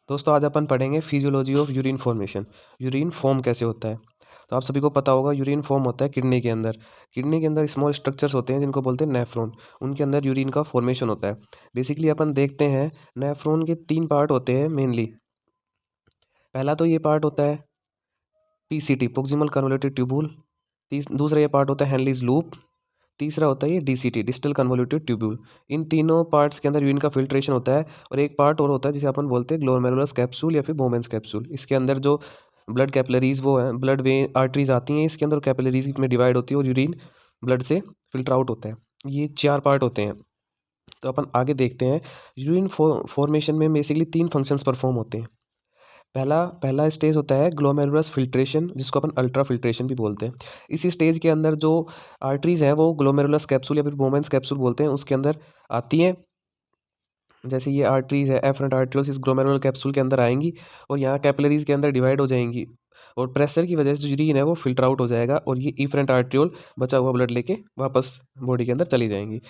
दोस्तों आज अपन पढ़ेंगे physiology of urine formation. Urine form कैसे होता है। तो आप सभी को पता होगा यूरिन फॉर्म होता है किडनी के अंदर। किडनी के अंदर स्मॉल स्ट्रक्चर्स होते हैं जिनको बोलते हैं नेफ्रॉन। उनके अंदर यूरिन का फॉर्मेशन होता है। बेसिकली अपन देखते हैं नेफ्रॉन के 3 पार्ट होते हैं मेनली। पहला तो ये पार्ट होता है पीसीटी प्रोक्सिमल कन्वोल्यूटेड ट्यूबुल। दूसरा ये पार्ट होता है हेनलीज लूप। तीसरा होता है ये डीसीटी डिस्टल कन्वोल्यूटेड ट्यूब्यूल। इन तीनों पार्ट्स के अंदर यूरिन का फिल्ट्रेशन होता है। और एक पार्ट और होता है जिसे अपन बोलते हैं ग्लोमेरुलस कैप्सूल या फिर बोमेंस कैप्सूल। इसके अंदर जो ब्लड कैपिलरीज वो हैं ब्लड वे आर्टरीज आती हैं इसके अंदर कैपिलरीज में डिवाइड होती है और यूरिन ब्लड से फिल्टर आउट होता है। ये 4 पार्ट होते हैं। तो अपन आगे देखते हैं यूरिन फॉर्मेशन में बेसिकली 3 फंक्शंस परफॉर्म होते हैं। पहला पहला स्टेज होता है ग्लोमेरुलस फिल्ट्रेशन जिसको अपन अल्ट्रा फिल्ट्रेशन भी बोलते हैं। इसी स्टेज के अंदर जो आर्टरीज हैं वो ग्लोमेरुलस कैप्सूल या फिर बोमेंस कैप्सूल बोलते हैं उसके अंदर आती हैं। जैसे ये आर्टरीज है एफरेंट आर्टरियोल्स इस ग्लोमेरुलर कैप्सूल के अंदर आएंगी और यहाँ कैपिलरीज के अंदर डिवाइड हो जाएंगी और प्रेशर की वजह से जो यूरिन है वो फिल्टर आउट हो जाएगा और ये इफरेंट आर्टरियोल बचा हुआ ब्लड लेके वापस बॉडी के अंदर चली जाएंगी।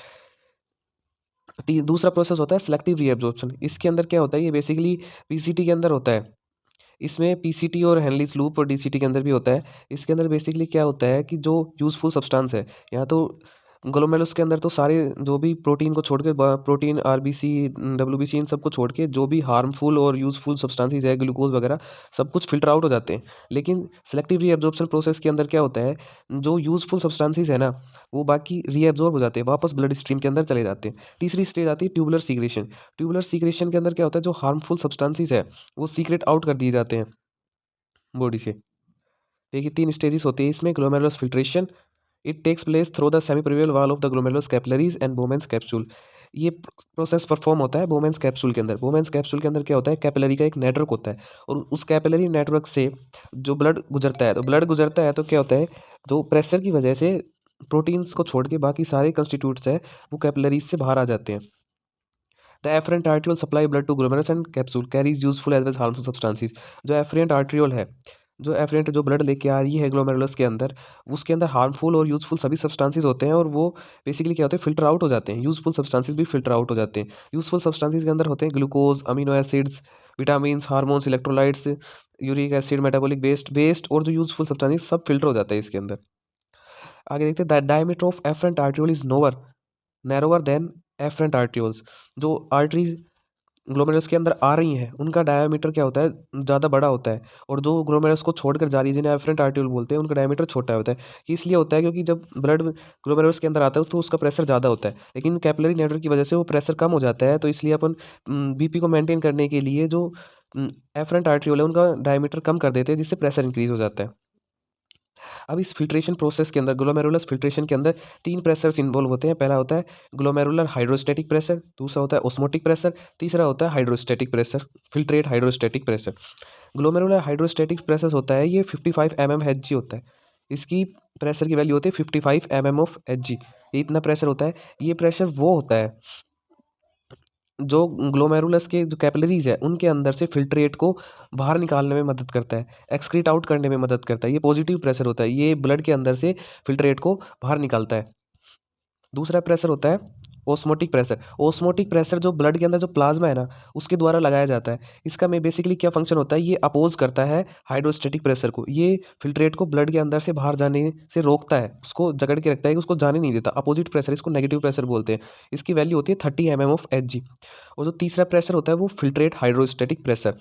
दूसरा प्रोसेस होता है सेलेक्टिव रीएब्जॉर्प्शन। इसके अंदर क्या होता है ये बेसिकली पीसीटी के अंदर होता है। इसमें पीसीटी और हेनलीज लूप और डीसीटी के अंदर भी होता है। इसके अंदर बेसिकली क्या होता है कि जो यूज़फुल सब्सटेंस है यहाँ तो ग्लोमेरुलस के अंदर तो सारे जो भी प्रोटीन को छोड़ के प्रोटीन आरबीसी डब्ल्यूबीसी इन सब को छोड़ के जो भी हार्मफुल और यूज़फुल सब्सटेंसेस है ग्लूकोज वगैरह सब कुछ फिल्टर आउट हो जाते हैं। लेकिन सेलेक्टिव रीएब्जॉर्प्शन प्रोसेस के अंदर क्या होता है जो यूज़फुल सब्सटेंसेस है ना वो बाकी रीएब्जॉर्ब हो जाते हैं वापस ब्लड स्ट्रीम के अंदर चले जाते हैं। तीसरी स्टेज आती है ट्यूबुलर सीक्रेशन। ट्यूबुलर सीक्रेशन के अंदर क्या होता है जो हार्मफुल सब्सटेंसेस है वो सीक्रेट आउट कर दिए जाते हैं बॉडी से। देखिए 3 स्टेजेस होते हैं इसमें glomerulus filtration. It takes place through the semipervious wall of the glomerulus capillaries and Bowman's capsule. ये प्रोसेस परफॉर्म होता है बोमेंस कैप्सूल के अंदर। बोमेंस कैप्सूल के अंदर क्या होता है कैपिलरी का एक नेटवर्क होता है और उस कैपिलरी नेटवर्क से जो ब्लड गुजरता है तो ब्लड गुजरता है तो क्या होता है जो प्रेशर की वजह से प्रोटीन्स को छोड़ के बाकी सारे कंस्टिट्यूट्स है वो कैपिलरीज से बाहर आ जाते हैं। The efferent arteriole supply blood to glomerulus and capsule carries useful as well harmful substances. जो एफरेंट आर्ट्रियोल है जो एफरेंट जो ब्लड लेके आ रही है ग्लोमेरुलस के अंदर उसके अंदर हार्मफुल और यूजफुल सभी सब्सटेंसेस होते हैं और वो बेसिकली क्या होते हैं फिल्टर आउट हो जाते हैं। यूजफुल सब्सटेंसेस भी फिल्टर आउट हो जाते हैं। यूजफुल सब्सटेंसेस के अंदर होते हैं glucose amino acids vitamin hormones electrolytes uric acid metabolic waste और जो यूजफुल सब्सटेंसेस सब फिल्टर हो जाते हैं इसके अंदर। आगे देखते हैं the diameter of efferent arteriole is narrower than efferent arterioles. जो आर्टरीज ग्लोमेरुलस के अंदर आ रही हैं उनका डायमीटर क्या होता है ज़्यादा बड़ा होता है और जो ग्लोमेरुलस को छोड़कर जा रही है जिन्हें एफरेंट आर्ट्रियोल बोलते हैं उनका डायमीटर छोटा होता है। ये इसलिए होता है क्योंकि जब ब्लड ग्लोमेरुलस के अंदर आता है तो उसका प्रेशर ज़्यादा होता है लेकिन कैपिलरी नेटवर्क की वजह से वो प्रेशर कम हो जाता है। तो इसलिए अपन बीपी को मेंटेन करने के लिए जो एफरेंट आर्ट्रियोल है उनका डायमीटर कम कर देते हैं जिससे प्रेशर इंक्रीज हो जाता है। अब इस फिल्ट्रेशन प्रोसेस के अंदर ग्लोमेरुलस फिल्ट्रेशन के अंदर 3 प्रेशर्स इन्वॉल्व होते हैं। पहला होता है ग्लोमेरुलर हाइड्रोस्टैटिक प्रेशर, दूसरा होता है ऑस्मोटिक प्रेशर, तीसरा होता है hydrostatic pressure filtrate hydrostatic pressure. Glomerular hydrostatic pressure होता है ये 55 mmHg होता है। इसकी प्रेशर की वैल्यू होती है 55 mm ऑफ Hg। ये इतना प्रेशर होता है। ये प्रेशर वो होता है जो ग्लोमेरुलस के जो कैपिलरीज है उनके अंदर से फिल्ट्रेट को बाहर निकालने में मदद करता है एक्सक्रीट आउट करने में मदद करता है। ये पॉजिटिव प्रेशर होता है ये ब्लड के अंदर से फिल्ट्रेट को बाहर निकालता है। दूसरा प्रेशर होता है ओस्मोटिक प्रेशर। ओस्मोटिक प्रेशर जो ब्लड के अंदर जो प्लाज्मा है ना उसके द्वारा लगाया जाता है। इसका में बेसिकली क्या फंक्शन होता है ये अपोज करता है हाइड्रोस्टैटिक प्रेशर को। ये फिल्ट्रेट को ब्लड के अंदर से बाहर जाने से रोकता है उसको जकड़ के रखता है कि उसको जाने नहीं देता। अपोजिट प्रेशर इसको नेगेटिव प्रेशर बोलते हैं। इसकी वैल्यू होती है 30 mm ऑफ Hg। और जो तीसरा प्रेशर होता है वो फिल्ट्रेट हाइड्रोस्टैटिक प्रेशर।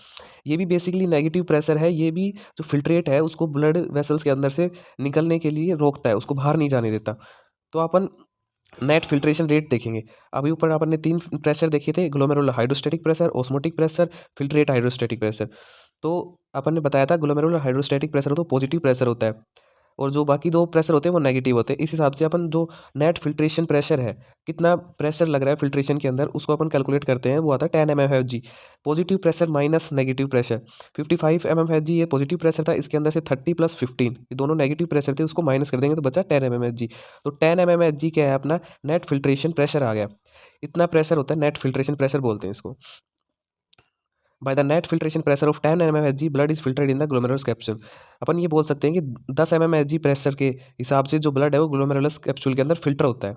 ये भी बेसिकली नेगेटिव प्रेशर है। ये भी जो फिल्ट्रेट है उसको ब्लड वेसल्स के अंदर से निकलने के लिए रोकता है उसको बाहर नहीं जाने देता। तो अपन नेट फिल्ट्रेशन रेट देखेंगे। अभी ऊपर अपन ने 3 प्रेशर देखे थे glomerular hydrostatic pressure osmotic pressure filtrate hydrostatic pressure. तो अपन ने बताया था ग्लोमेरुलर हाइड्रोस्टैटिक प्रेशर तो पॉजिटिव प्रेशर होता है और जो बाकी 2 प्रेशर होते हैं वो नेगेटिव होते हैं। इस हिसाब से अपन जो नेट फिल्ट्रेशन प्रेशर है कितना प्रेशर लग रहा है फिल्ट्रेशन के अंदर उसको अपन कैलकुलेट करते हैं वो आता है 10 mmHg। Positive pressure minus negative pressure 55 mmHg ये पॉजिटिव प्रेशर था इसके अंदर से 30 + 15 ये दोनों नेगेटिव प्रेशर थे उसको माइनस कर देंगे तो बचा 10 mmHg। तो 10 mmHg क्या है अपना नेट फिल्ट्रेशन प्रेशर आ गया। इतना प्रेशर होता है नेट फिल्ट्रेशन प्रेशर बोलते हैं इसको। By the net filtration pressure of 10 mmHg blood is filtered in the glomerulus capsule. अपन ये बोल सकते हैं कि 10 mmHg प्रेशर के हिसाब से जो ब्लड है वो ग्लोमेरुलस कैप्सूल के अंदर फिल्टर होता है।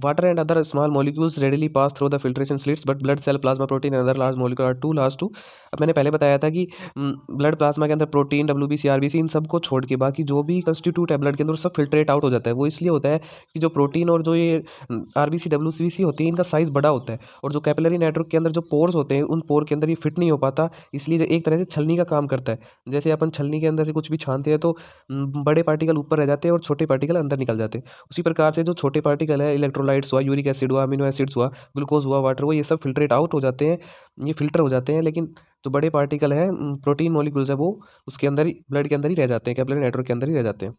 Water and other small molecules readily pass through the filtration slits, but blood cell, plasma protein and other large molecule are too large to। अब मैंने पहले बताया था कि ब्लड प्लाज्मा के अंदर प्रोटीन, डब्ल्यूबीसी, आरबीसी इन सबको छोड़ के बाकी जो भी कंस्टिट्यूट है ब्लड के अंदर सब फिल्ट्रेट आउट हो जाता है। वो इसलिए होता है कि जो प्रोटीन और जो ये आरबीसी, डब्ल्यूबीसी होती है इनका साइज़ बड़ा होता है, और जो कैपिलरी नेटवर्क के अंदर जो पोर्स होते हैं उन पोर के अंदर ये फिट नहीं हो पाता, इसलिए एक तरह से छलनी का काम करता है। जैसे अपन छलनी के अंदर से कुछ भी छानते हैं तो बड़े पार्टिकल ऊपर रह जाते हैं और छोटे पार्टिकल अंदर निकल जाते हैं। उसी प्रकार से जो छोटे पार्टिकल है, इलेक्ट्रोलाइट्स हुआ, यूरिक एसिड हुआ, अमीनो एसिड्स हुआ, ग्लूकोज हुआ, वाटर हुआ, ये सब फिल्ट्रेट आउट हो जाते हैं, ये फिल्टर हो जाते हैं। लेकिन जो बड़े पार्टिकल हैं, प्रोटीन मॉलिक्यूल्स है, वो उसके अंदर ही, ब्लड के अंदर ही रह जाते हैं, कैपिलरी नेटवर्क के अंदर ही रह जाते हैं।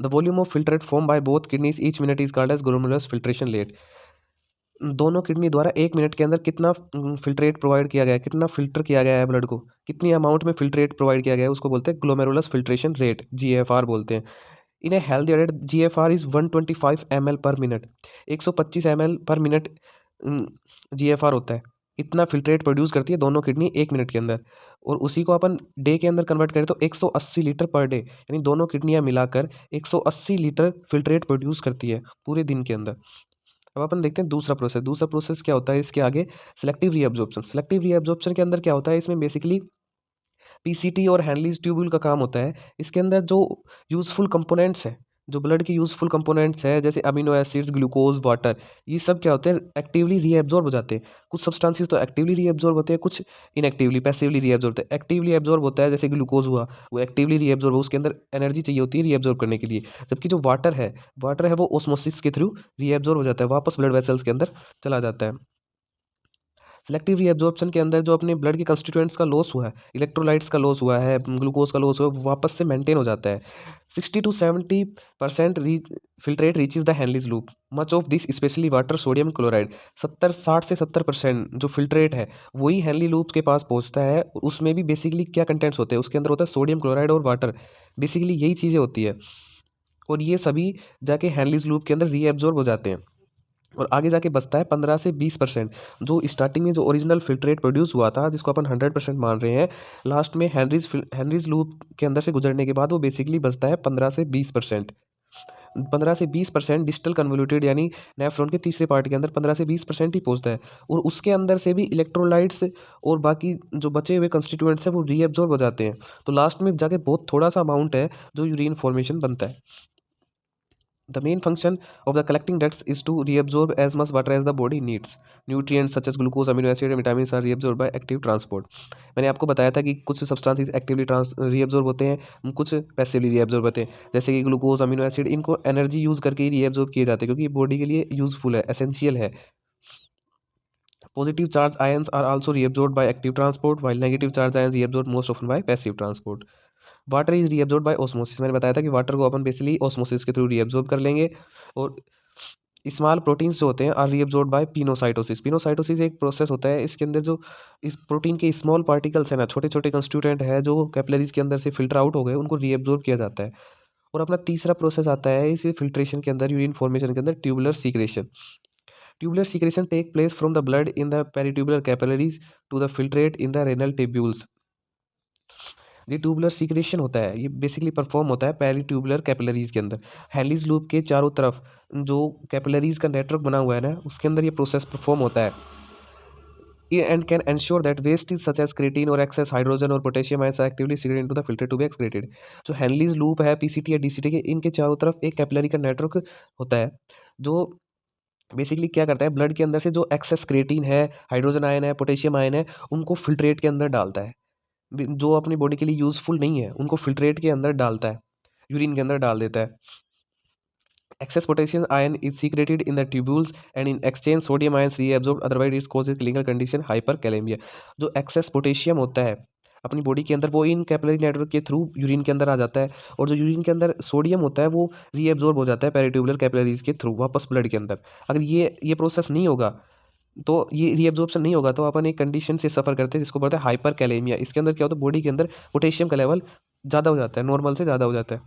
The volume of filtrate form by both kidneys each minute is called as glomerulus filtration rate. दोनों किडनी द्वारा 1 मिनट के अंदर कितना फिल्ट्रेट प्रोवाइड किया गया है, कितना फिल्टर किया गया है ब्लड को, कितनी अमाउंट में फिल्ट्रेट प्रोवाइड किया गया है, उसको बोलते हैं ग्लोमेरुलस फिल्ट्रेशन रेट, GFR बोलते हैं। In a healthy adult GFR is 125 ml per minute. 125 ml per minute GFR होता है। इतना फिल्ट्रेट प्रोड्यूस करती है दोनों किडनी 1 मिनट के अंदर, और उसी को अपन डे के अंदर कन्वर्ट करें तो 180 लीटर पर डे, यानी दोनों किडनियाँ मिलाकर 180 लीटर फिल्ट्रेट प्रोड्यूस करती है पूरे दिन के अंदर। अब अपन देखते हैं दूसरा प्रोसेस। दूसरा प्रोसेस क्या होता है इसके आगे, सिलेक्टिव रीअब्जॉर्प्शन। सिलेक्टिव रीअब्जॉर्प्शन के अंदर क्या होता है, इसमें बेसिकली पीसीटी और हैनलीज ट्यूब्यूल का काम होता है। इसके अंदर जो यूज़फुल कंपोनेंट्स हैं, जो ब्लड के यूज़फुल कंपोनेंट्स हैं, जैसे अमीनो एसिड्स, ग्लूकोज, वाटर, ये सब क्या होते हैं, एक्टिवली रीएब्जॉर्ब हो जाते हैं। कुछ सब्सटेंसेस तो एक्टिवली रीएब्जॉर्ब होते हैं, कुछ इनएक्टिवली, पैसिवली रीएब्जॉर्ब होते हैं। एक्टिवली एब्जॉर्ब होता है, जैसे ग्लूकोज हुआ, वो एक्टिवली रीएब्जॉर्ब हो, उसके अंदर एनर्जी चाहिए होती है रीएब्जॉर्ब करने के लिए। जबकि जो वाटर है वो ऑस्मोसिस के थ्रू रीएब्जॉर्ब हो जाता है, वापस ब्लड वेसल्स के अंदर चला जाता है। सेलेक्टिव रीअब्जॉर्प्शन के अंदर जो अपने ब्लड के कंस्टिट्यूएंट्स का लॉस हुआ है, इलेक्ट्रोलाइट्स का लॉस हुआ है, ग्लूकोज का लॉस हुआ है, वो वापस से मेंटेन हो जाता है। 60 to 70% filtrate reaches the Henle's loop, much of this especially water, sodium chloride. 60 से 70% जो फिल्ट्रेट है वही हैनली लूप के पास पहुंचता है। उसमें भी बेसिकली क्या कंटेंट्स होते हैं, उसके अंदर होता है सोडियम क्लोराइड और वाटर, बेसिकली यही चीज़ें होती है, और ये सभी जाके हैनलीज लूप के अंदर रीएब्जॉर्ब हो जाते हैं। और आगे जाके बचता है 15 से 20%, जो स्टार्टिंग में जो ओरिजिनल फिल्ट्रेट प्रोड्यूस हुआ था, जिसको अपन 100% मान रहे हैं, लास्ट में हैनरीज लूप के अंदर से गुजरने के बाद वो बेसिकली बचता है 15 से 20%। 15 से 20% डिस्टल कन्वोल्यूटेड, यानी नेफ्रॉन के तीसरे पार्ट के अंदर 15 से 20% ही पहुंचता है, और उसके अंदर से भी इलेक्ट्रोलाइट्स और बाकी जो बचे हुए कंस्टिट्यूएंट्स हैं वो रीएब्जॉर्ब हो जाते हैं। तो लास्ट में जाके बहुत थोड़ा सा अमाउंट है जो यूरिन फॉर्मेशन बनता है। The main function of the collecting ducts is to reabsorb as much water as the body needs. Nutrients such as glucose, amino acid and vitamins are reabsorbed by active transport. मैंने आपको बताया था कि कुछ substances actively reabsorb होते हैं, कुछ passively reabsorb होते हैं, जैसे कि ग्लूकोज, अमीनो एसिड, इनको एनर्जी यूज़ करके ही रीएब्जॉर्ब किए जाते हैं, क्योंकि ये बॉडी के लिए यूजफुल है, एसेंशियल है। Positive charge ions are also reabsorbed by active transport, while negative charge ions reabsorbed most often by passive transport. Water is reabsorb by osmosis. मैंने बताया था कि वाटर को अपन बेसिकली ऑस्मोसिस के थ्रू रीअब्जॉर्ब कर लेंगे। और स्मॉल प्रोटीन्स जो होते हैं are reabsorb by pinocytosis. Pinocytosis एक प्रोसेस होता है, इसके अंदर जो इस प्रोटीन के स्मॉल पार्टिकल्स हैं ना, छोटे छोटे कंस्टिट्यूएंट है, जो कैपिलरीज के अंदर से फिल्टर आउट हो गए, उनको रीअब्जॉर्ब किया जाता है। और अपना तीसरा प्रोसेस आता है इस फिल्ट्रेशन के अंदर, यूरिन फॉर्मेशन के अंदर, tubular secretion. Tubular secretion take place from the blood in the peritubular capillaries to the filtrate in the renal tubules. ये ट्यूबुलर सीक्रेशन होता है, ये बेसिकली परफॉर्म होता है पेरिट्यूबुलर कैपिलरीज के अंदर। हैलीज लूप के चारों तरफ जो कैपिलरीज का नेटवर्क बना हुआ है ना, उसके अंदर ये प्रोसेस परफॉर्म होता है। And can ensure that waste is such as creatine और एक्सेस हाइड्रोजन और potassium ions actively secreted into the filter to be excreted. जो हैनलीज लूप है, पीसीटी या डीसीटी के, इनके चारों तरफ एक कैपिलरी का नेटवर्क होता है, जो बेसिकली क्या करता है, ब्लड के अंदर से जो एक्सेस क्रेटीन है, हाइड्रोजन आयन है, पोटेशियम आयन है, उनको फिल्ट्रेट के अंदर डालता है। जो अपनी बॉडी के लिए यूजफुल नहीं है उनको फिल्ट्रेट के अंदर डालता है, यूरिन के अंदर डाल देता है। Access potassium ion is secreted in the tubules and in exchange sodium ions reabsorbed, otherwise it causes clinical condition hyperkalaemia. जो एक्सेस पोटेशियम होता है अपनी बॉडी के अंदर, वो इन कैपिलरी नेटवर्क के थ्रू यूरिन के अंदर आ जाता है, और जो यूरिन के अंदर सोडियम होता है वो रीअब्सॉर्ब हो जाता है पेरिट्यूबुलर कैपिलरीज के थ्रू वापस ब्लड के अंदर। अगर ये प्रोसेस नहीं होगा, तो ये रीअब्जॉर्प्शन नहीं होगा, तो अपन एक कंडीशन से सफ़र करते हैं जिसको बोलते हैं हाइपर कैलेमिया। इसके अंदर क्या होता है, बॉडी के अंदर पोटेशियम का लेवल ज़्यादा हो जाता है, नॉर्मल से ज़्यादा हो जाता है।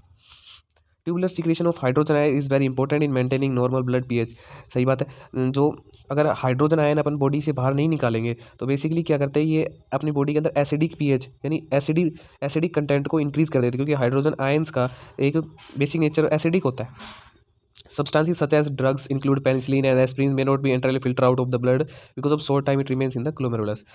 Tubular secretion of hydrogen ion is very important in maintaining normal blood pH. सही बात है। जो अगर हाइड्रोजन आयन अपन बॉडी से बाहर नहीं निकालेंगे तो बेसिकली क्या करते हैं, ये अपनी बॉडी के अंदर एसिडिक पीएच, यानी एसिडिक कंटेंट को इंक्रीज़ कर देते हैं, क्योंकि हाइड्रोजन आयंस का एक बेसिक नेचर एसिडिक होता है। Substances such as drugs include penicillin and aspirin may not be entirely filter out of the blood because of short time it remains in the glomerulus.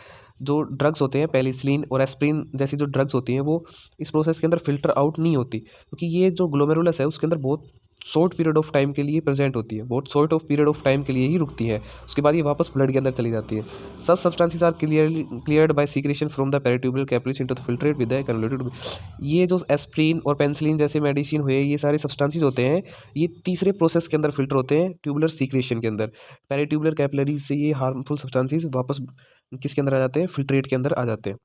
जो drugs होते हैं penicillin और aspirin जैसी जो drugs होती हैं वो इस प्रोसेस के अंदर फिल्टर आउट नहीं होती क्योंकि ये जो ग्लोमेरुलस है उसके अंदर बहुत शॉर्ट पीरियड ऑफ टाइम के लिए प्रेजेंट होती है, बहुत short of period of time के लिए ही रुकती है, उसके बाद ये वापस ब्लड के अंदर चली जाती है. Such substances are cleared by secretion from the peritubular capillaries into the filtrate with the convoluted. ये जो एस्प्रिन और पेनिसिलिन जैसे मेडिसिन हुए ये सारे सब्सटेंसेस होते हैं ये तीसरे प्रोसेस के अंदर फिल्टर होते हैं ट्यूबुलर सीक्रेशन के अंदर. पेरिट्यूबुलर कैपिलरीज से ये हार्मफुल सब्सटेंसेस वापस किसके अंदर आ जाते हैं, फिल्ट्रेट के अंदर आ जाते हैं.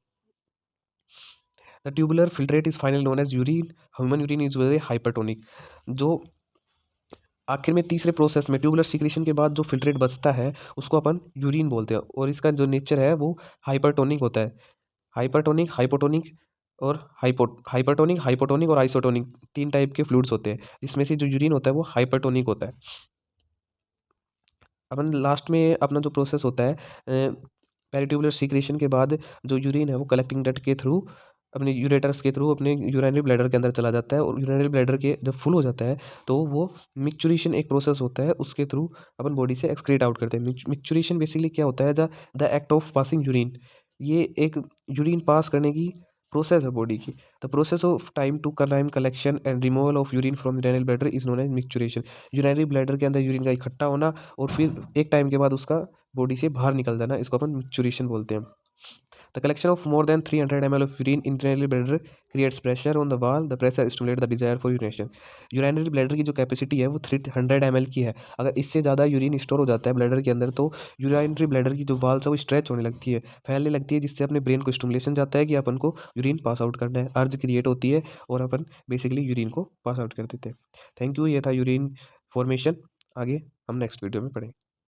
The tubular filtrate is final known as urine. Human urine is very hypertonic. जो आखिर में तीसरे प्रोसेस में ट्यूबुलर सीक्रेशन के बाद जो फिल्ट्रेट बचता है उसको अपन यूरिन बोलते हैं और इसका जो नेचर है वो हाइपरटोनिक होता है. हाइपरटोनिक, हाइपोटोनिक और हाइपरटोनिक, हाइपोटोनिक और आइसोटोनिक 3 टाइप के फ्लूइड्स होते हैं जिसमें से जो यूरिन होता है वो हाइपरटोनिक होता है. अपन लास्ट में अपना जो प्रोसेस होता है पेरिट्यूबुलर सीक्रेशन के बाद जो यूरिन है वो कलेक्टिंग डक्ट के थ्रू अपने यूरेटर्स के थ्रू अपने यूरिनरी ब्लैडर के अंदर चला जाता है और यूरिनरी ब्लैडर के जब फुल हो जाता है तो वो मिक्चुरेशन एक प्रोसेस होता है उसके थ्रू अपन बॉडी से एक्सक्रीट आउट करते हैं. मिक्चुरेशन बेसिकली क्या होता है, the act of passing urine. ये एक यूरिन पास करने की प्रोसेस है बॉडी की. The process of time to time collection and removal of urine from urinary bladder is known as micturition. Urinary bladder के अंदर यूरिन का इकट्ठा होना और फिर एक टाइम के बाद उसका बॉडी से बाहर निकल जाना, इसको अपन मिक्चुरेशन बोलते हैं. The collection of more than 300 ml of urine in urinary bladder creates pressure on the wall. The pressure stimulates the desire for urination. Urinary bladder की जो कैपेसिटी है वो 300 ml की है. अगर इससे ज़्यादा यूरिन स्टोर हो जाता है ब्लैडर के अंदर तो यूरिनरी ब्लैडर की जो वाल्स है वो स्ट्रेच होने लगती है, फैलने लगती है, जिससे अपने ब्रेन को स्टिमुलेशन जाता है कि अपन को यूरिन पास आउट करना है, अर्ज क्रिएट होती है और अपन बेसिकली यूरिन को पास आउट कर देते हैं. Thank you. ये था यूरिन फॉर्मेशन. आगे हम नेक्स्ट वीडियो में पढ़ेंगे.